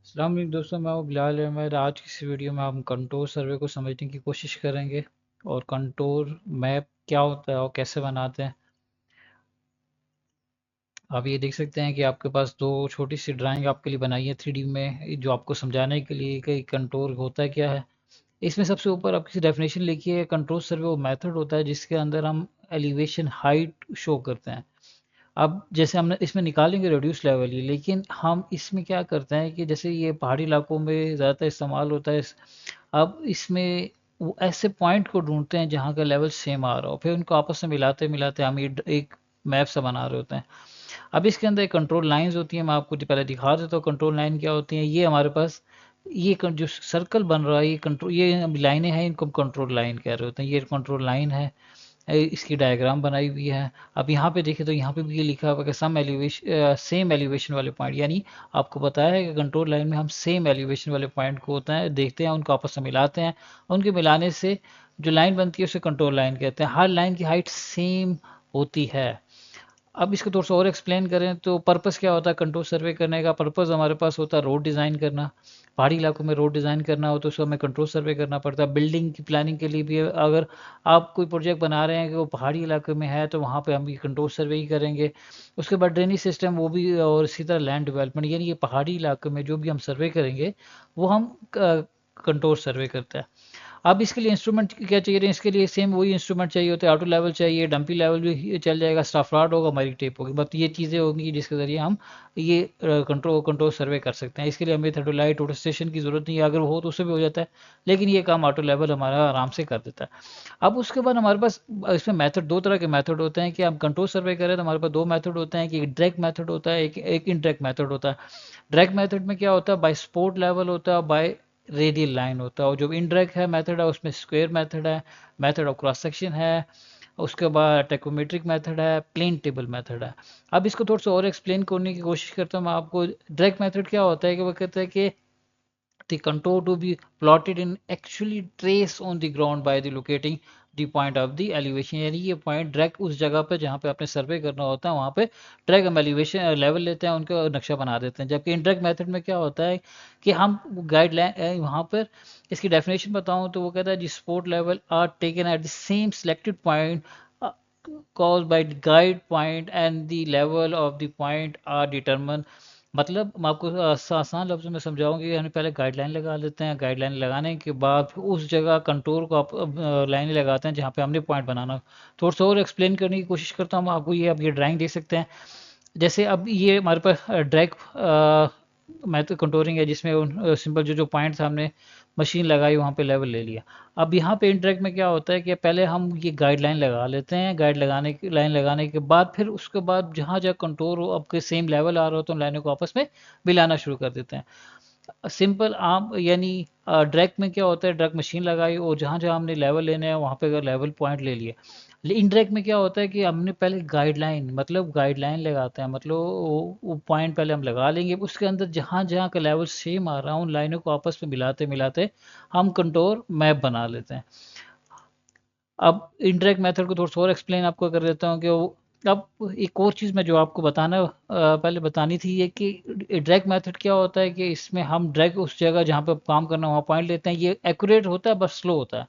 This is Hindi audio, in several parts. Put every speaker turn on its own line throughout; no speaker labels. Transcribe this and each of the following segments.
अस्सलाम वालेकुम दोस्तों, मैं हूं बिलाल अहमद। आज की इस वीडियो में हम कंटोर सर्वे को समझने की कोशिश करेंगे और कंटोर मैप क्या होता है और कैसे बनाते हैं। आप ये देख सकते हैं कि आपके पास दो छोटी सी ड्राइंग आपके लिए बनाई है 3D में, जो आपको समझाने के लिए कि कंटोर होता है क्या है। इसमें सबसे ऊपर आपकी डेफिनेशन लिखी है। कंट्रोल सर्वे वो मेथड होता है जिसके अंदर हम एलिवेशन हाइट शो करते हैं। अब जैसे हमने इसमें निकालेंगे रिड्यूस लेवल ही, लेकिन हम इसमें क्या करते हैं कि जैसे ये पहाड़ी इलाकों में ज़्यादातर इस्तेमाल होता है अब इसमें वो ऐसे पॉइंट को ढूंढते हैं जहाँ का लेवल सेम आ रहा हो, फिर उनको आपस में मिलाते मिलाते हम ये एक मैप सा बना रहे होते हैं। अब इसके अंदर कंट्रोल लाइंस होती हैं। मैं आपको पहले दिखा देता हूँ कंट्रोल लाइन क्या होती हैं। ये हमारे पास जो सर्कल बन रहा है, ये लाइनें हैं, इनको कंट्रोल लाइन कह रहे होते हैं। ये कंट्रोल लाइन है, इसकी डायग्राम बनाई हुई है। अब यहाँ पे देखें तो यहाँ पे भी ये लिखा हुआ है कि सेम एलिवेशन वाले पॉइंट, यानी आपको बताया है कि कंट्रोल लाइन में हम सेम एलिवेशन वाले पॉइंट को होता है देखते हैं, उनको आपस में मिलाते हैं। उनके मिलाने से जो लाइन बनती है उसे कंट्रोल लाइन कहते हैं। हर लाइन की हाइट सेम होती है। अब इसको थोड़ा सा और एक्सप्लेन करें तो पर्पस क्या होता है कंट्रोल सर्वे करने का। पर्पस हमारे पास होता है रोड डिज़ाइन करना। पहाड़ी इलाकों में रोड डिज़ाइन करना हो तो उसको हमें कंट्रोल सर्वे करना पड़ता है। बिल्डिंग की प्लानिंग के लिए भी अगर आप कोई प्रोजेक्ट बना रहे हैं कि वो पहाड़ी इलाके में है तो वहाँ पे हम ये कंट्रोल सर्वे ही करेंगे। उसके बाद ड्रेनेज सिस्टम वो भी, और इसी तरह लैंड डेवलपमेंट, यानी ये पहाड़ी इलाके में जो भी हम सर्वे करेंगे वो हम कंट्रोल सर्वे करते हैं। अब इसके लिए इंस्ट्रूमेंट क्या चाहिए, इसके लिए सेम वही इंस्ट्रूमेंट चाहिए होते हैं। ऑटो लेवल चाहिए, डंपी लेवल भी चल जाएगा, स्टाफ रॉड होगा, हमारी टेप होगी। बस ये चीज़ें होंगी जिसके ज़रिए हम ये कंट्रोल सर्वे कर सकते हैं। इसके लिए हमें थर्डोलाइट ऑटो स्टेशन की ज़रूरत नहीं है, अगर हो तो उससे भी हो जाता है, लेकिन ये काम ऑटो लेवल हमारा आराम से कर देता है। अब उसके बाद हमारे पास इसमें मेथड, दो तरह के मेथड होते हैं कि हम कंट्रोल सर्वे करें तो हमारे पास दो मेथड होते हैं कि एक डायरेक्ट मेथड होता है, एक इनडायरेक्ट मेथड होता है। डायरेक्ट मेथड में क्या होता है, बाय स्पोर्ट लेवल होता है, बाय रेडियल लाइन होता है। और जो इनडायरेक्ट है मेथड है उसमें स्क्वायर मेथड है, मेथड ऑफ क्रॉस सेक्शन है, उसके बाद टेकोमेट्रिक मेथड है, प्लेन टेबल मेथड है। अब इसको थोड़ा सा और एक्सप्लेन करने की कोशिश करता हूँ मैं आपको। डायरेक्ट मेथड क्या होता है कि वो कहते हैं कि the contour to be plotted in actually trace on the ground by the locating the point of the elevation, यानी ये पॉइंट डायरेक्ट उस जगह पे जहाँ पे आपने सर्वे करना होता है वहाँ पे डायरेक्ट हम एलिवेशन लेवल लेते हैं, उनका नक्शा बना देते हैं। जबकि इनडायरेक्ट मेथड में क्या होता है कि हम गाइडलाइन वहाँ पर इसकी डेफिनेशन बताऊँ तो वो कहता है जी sport level are taken at the same selected point caused by the guide point and the level of the point are determined। मतलब मैं आपको आसान लफ्ज़ों में समझाऊँ कि हम पहले गाइडलाइन लगा लेते हैं। गाइडलाइन लगाने के बाद फिर उस जगह कंटूर को आप लाइनें लगाते हैं जहाँ पे हमने पॉइंट बनाना। थोड़ा सा और एक्सप्लेन करने की कोशिश करता हूँ आपको। ये अब ये ड्राइंग देख सकते हैं। जैसे अब ये हमारे पास ड्रैग मैथड कंटूरिंग है जिसमें सिंपल जो जो पॉइंट्स हमने मशीन लगाई वहाँ पे लेवल ले लिया। अब यहाँ पे इंटरेक्ट में क्या होता है कि पहले हम ये गाइडलाइन लगा लेते हैं। गाइड लगाने की लाइन लगाने के बाद फिर उसके बाद जहाँ जहाँ कंटूर आपके सेम लेवल आ रहा हो तो लाइनों को आपस में मिलाना शुरू कर देते हैं। सिंपल आम यानी ड्रैग में क्या होता है, ड्रैग मशीन लगाई और जहाँ जहाँ हमने लेवल लेने हैं वहाँ पे अगर लेवल पॉइंट ले लिए। इनडायरेक्ट में क्या होता है कि हमने पहले गाइडलाइन, मतलब गाइडलाइन लगाते हैं, मतलब वो पॉइंट पहले हम लगा लेंगे, उसके अंदर जहाँ जहाँ का लेवल सेम आ रहा है उन लाइनों को आपस में मिलाते मिलाते हम कंटूर मैप बना लेते हैं। अब इनडायरेक्ट मेथड को थोड़ा सा और एक्सप्लेन आपको कर देता हूँ कि अब एक और चीज़ मैं जो आपको बताना पहले बतानी थी ये कि डायरेक्ट मेथड क्या होता है कि इसमें हम डायरेक्ट उस जगह जहाँ पे काम करना है वहाँ पॉइंट लेते हैं। ये एक्यूरेट होता है बस स्लो होता है।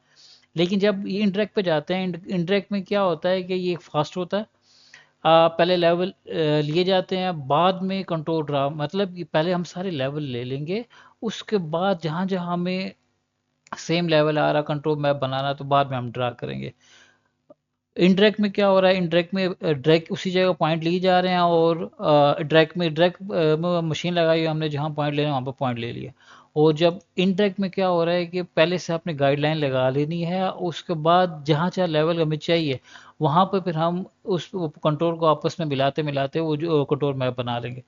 लेकिन जब ये इनडायरेक्ट पे जाते हैं, इनडायरेक्ट में क्या होता है कि ये फास्ट होता है। पहले लेवल लिए जाते हैं, बाद में कंट्रोल ड्रा, मतलब कि पहले हम सारे लेवल ले लेंगे, उसके बाद जहाँ जहाँ हमें सेम लेवल आ रहा कंट्रोल मैप बनाना तो बाद में हम ड्रा करेंगे। इनडायरेक्ट में क्या हो रहा है, इनडायरेक्ट में डायरेक्ट उसी जगह पॉइंट लिए जा रहे हैं और डायरेक्ट मशीन लगाई हमने, जहाँ पॉइंट लेना वहाँ पर पॉइंट ले लिया। और जब इनडायरेक्ट में क्या हो रहा है कि पहले से आपने गाइडलाइन लगा लेनी है, उसके बाद जहाँ जहाँ लेवल हमें चाहिए वहाँ पर फिर हम उस कंट्रोल को आपस में मिलाते मिलाते वो जो कंट्रोल मैप बना लेंगे।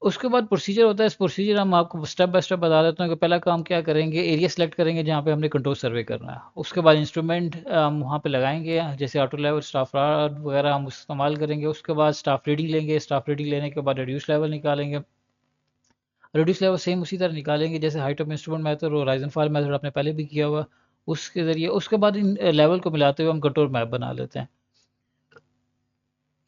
उसके बाद प्रोसीजर होता है। इस प्रोसीजर हम आपको स्टेप बाय स्टेप बता देता हूँ कि पहला काम क्या करेंगे, एरिया सेलेक्ट करेंगे जहाँ पे हमने कंट्रोल सर्वे करना है। उसके बाद इंस्ट्रूमेंट हम वहाँ पे लगाएंगे, जैसे ऑटो लेवल, स्टाफ रॉड वगैरह हम इस्तेमाल करेंगे। उसके बाद स्टाफ रीडिंग लेंगे। स्टाफ रीडिंग लेने के बाद रिड्यूस लेवल निकालेंगे। रिड्यूस लेवल सेम उसी तरह निकालेंगे जैसे हाइट ऑफ इंस्ट्रूमेंट मेथड और राइज एंड फॉल मेथड आपने पहले भी किया हुआ, उसके ज़रिए। उसके बाद इन लेवल को मिलाते हुए हम कंट्रोल मैप बना लेते हैं।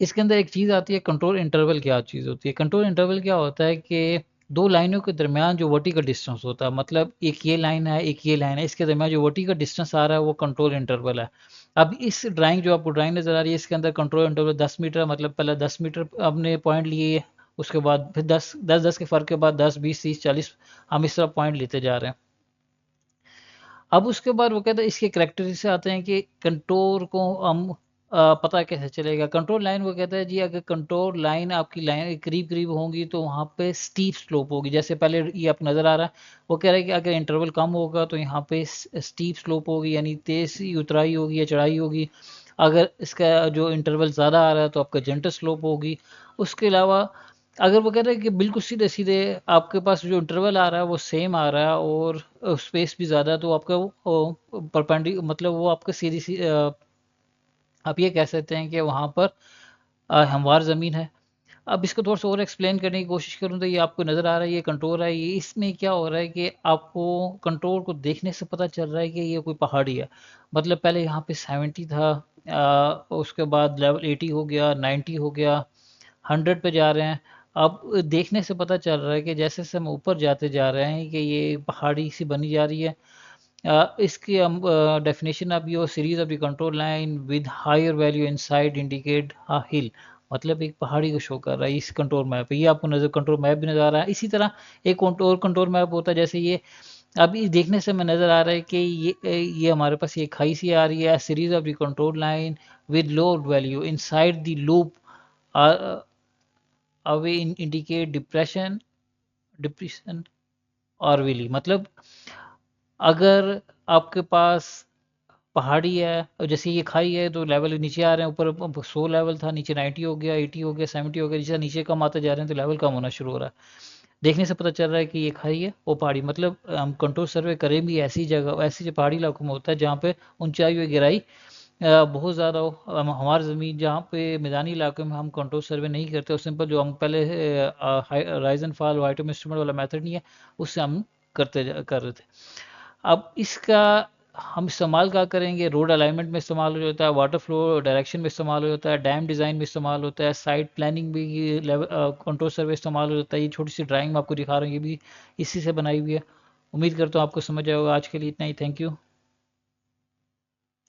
इसके अंदर एक चीज़ आती है कंट्रोल इंटरवल। क्या चीज़ होती है कंट्रोल इंटरवल? क्या होता है कि दो लाइनों के दरमियान जो वर्टिकल डिस्टेंस होता है, मतलब एक ये लाइन है एक ये लाइन है, इसके दरमियान जो वर्टिकल डिस्टेंस आ रहा है वो कंट्रोल इंटरवल है। अब इस ड्राइंग जो आपको ड्राइंग नज़र आ रही है इसके अंदर कंट्रोल इंटरवल 10 मीटर, मतलब पहले 10 मीटर आपने पॉइंट लिए, उसके बाद फिर 10 10 के फ़र्क के बाद 10 20 30 40 हम इस तरह पॉइंट लेते जा रहे हैं। अब उसके बाद वो कहते हैं इसके करैक्टरिस्टिक्स से आते हैं कि कंटोर को हम पता कैसे चलेगा। कंट्रोल लाइन वो कहता है जी, अगर कंट्रोल लाइन आपकी लाइन करीब करीब होंगी तो वहाँ पे स्टीप स्लोप होगी। जैसे पहले ये आपको नज़र आ रहा है, वो कह रहा है कि अगर इंटरवल कम होगा तो यहाँ पे स्टीप स्लोप होगी, यानी तेज़ उतराई होगी या चढ़ाई होगी। अगर इसका जो इंटरवल ज़्यादा आ रहा है तो आपका जेंटल स्लोप होगी। उसके अलावा अगर वो कह रहे हैं कि बिल्कुल सीधे सीधे आपके पास जो इंटरवल आ रहा है वो सेम आ रहा है और स्पेस भी ज़्यादा है, तो आपका वो परपेंडि मतलब वो आपका सीधी सी आप ये कह सकते हैं कि वहाँ पर हमवार ज़मीन है। अब इसको थोड़ा सा और एक्सप्लेन करने की कोशिश करूँ तो ये आपको नज़र आ रहा है ये कंटोर है, ये इसमें क्या हो रहा है कि आपको कंटोर को देखने से पता चल रहा है कि ये कोई पहाड़ी है। मतलब पहले यहाँ पे 70 था, उसके बाद लेवल 80 हो गया, 90 हो गया, 100 पे जा रहे हैं। अब देखने से पता चल रहा है कि जैसे जैसे हम ऊपर जाते जा रहे हैं कि ये पहाड़ी सी बनी जा रही है। इसकी हम डेफिनेशन अब ये series of the control line with higher value inside indicate a hill, मतलब एक पहाड़ी को शो कर रहा है इस कंट्रोल मैप पे। ये आपको नजर कंट्रोल मैप भी नजर आ रहा है। इसी तरह एक और कंट्रोल मैप होता है, जैसे ये अब इस देखने से हमें नजर आ रहा है कि ये हमारे पास ये खाई सी आ रही है, series of the control line with low value inside the loop away indicate depression depression और विली। मतलब अगर आपके पास पहाड़ी है और जैसे ये खाई है तो लेवल नीचे आ रहे हैं, ऊपर 100 लेवल था, नीचे 90 हो गया, 80 हो गया, 70 हो गया, जैसे नीचे कम आते जा रहे हैं तो लेवल कम होना शुरू हो रहा है। देखने से पता चल रहा है कि ये खाई है वो पहाड़ी। मतलब हम कंट्रोल सर्वे करें भी ऐसी जगह, ऐसी जो पहाड़ी इलाकों में होता है जहाँ पे ऊंचाई और गहराई बहुत ज़्यादा हो। हमारी ज़मीन जहाँ पे मैदानी इलाके में हम कंट्रोल सर्वे नहीं करते और सिंपल जो हम पहले राइज एंड फॉल वाइटम इंस्ट्रूमेंट वाला मेथड नहीं है, उससे हम कर रहे थे। अब इसका हम इस्तेमाल क्या करेंगे, रोड अलाइनमेंट में इस्तेमाल हो जाता है, वाटर फ्लो डायरेक्शन में इस्तेमाल हो जाता है, डैम डिज़ाइन में इस्तेमाल होता है, साइट प्लानिंग भी लेवल कंट्रोल सर्वे इस्तेमाल हो जाता है। ये छोटी सी ड्राइंग मैं आपको दिखा रहा हूँ, ये भी इसी से बनाई हुई है। उम्मीद करता हूँ आपको समझ आएगा। आज के लिए इतना ही, थैंक यू।